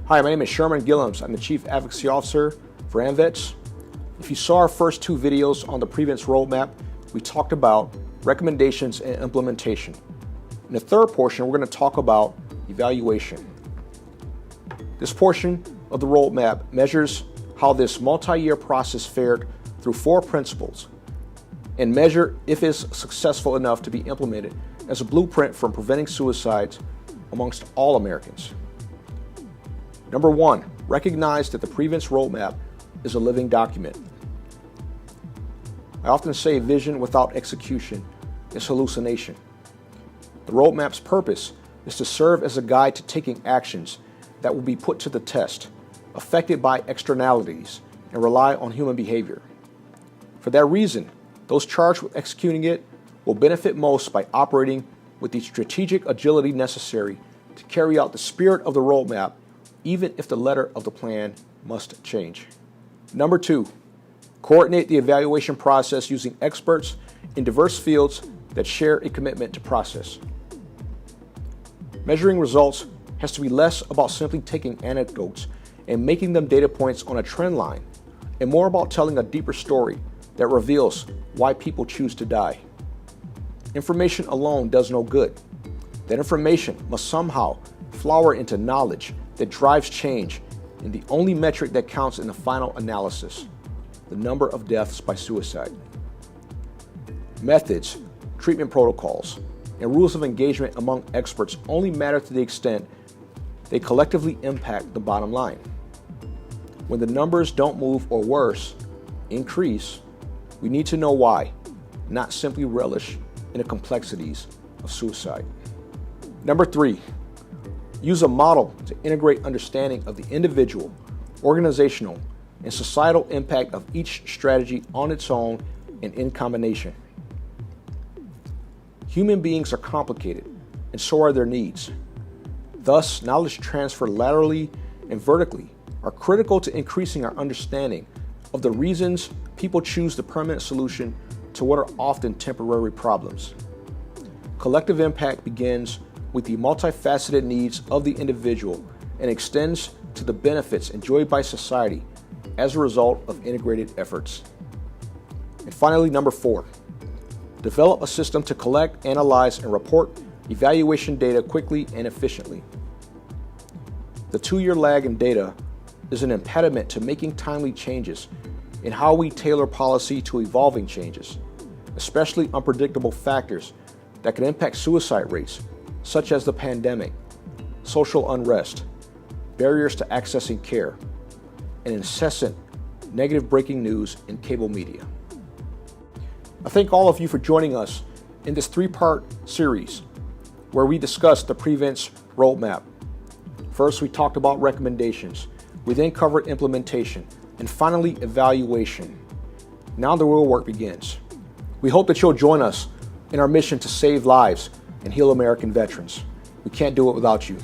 Hi, my name is Sherman Gillums. I'm the Chief Advocacy Officer for AMVETS. If you saw our first two videos on the Prevents Roadmap, we talked about recommendations and implementation. In the third portion, we're going to talk about evaluation. This portion of the roadmap measures how this multi-year process fared through 4 principles and measure if it's successful enough to be implemented as a blueprint for preventing suicides amongst all Americans. Number 1, recognize that the Prevents Roadmap is a living document. I often say vision without execution is hallucination. The roadmap's purpose is to serve as a guide to taking actions that will be put to the test, affected by externalities, and rely on human behavior. For that reason, those charged with executing it will benefit most by operating with the strategic agility necessary to carry out the spirit of the roadmap, even if the letter of the plan must change. Number 2, coordinate the evaluation process using experts in diverse fields that share a commitment to process. Measuring results has to be less about simply taking anecdotes and making them data points on a trend line, and more about telling a deeper story that reveals why people choose to die. Information alone does no good. That information must somehow flower into knowledge that drives change in the only metric that counts in the final analysis, the number of deaths by suicide. Methods, treatment protocols, and rules of engagement among experts only matter to the extent they collectively impact the bottom line. When the numbers don't move or worse, increase, we need to know why, not simply relish in the complexities of suicide. Number 3, use a model to integrate understanding of the individual, organizational, and societal impact of each strategy on its own and in combination. Human beings are complicated, and so are their needs. Thus, knowledge transfer laterally and vertically are critical to increasing our understanding of the reasons people choose the permanent solution to what are often temporary problems. Collective impact begins with the multifaceted needs of the individual and extends to the benefits enjoyed by society as a result of integrated efforts. And finally, number 4, develop a system to collect, analyze, and report evaluation data quickly and efficiently. The 2-year lag in data is an impediment to making timely changes in how we tailor policy to evolving changes, especially unpredictable factors that can impact suicide rates, such as the pandemic, social unrest, barriers to accessing care, and incessant negative breaking news in cable media. I thank all of you for joining us in this 3-part series where we discussed the Prevents Roadmap. First, we talked about recommendations. We then covered implementation, and finally, evaluation. Now the real work begins. We hope that you'll join us in our mission to save lives and heal American veterans. We can't do it without you.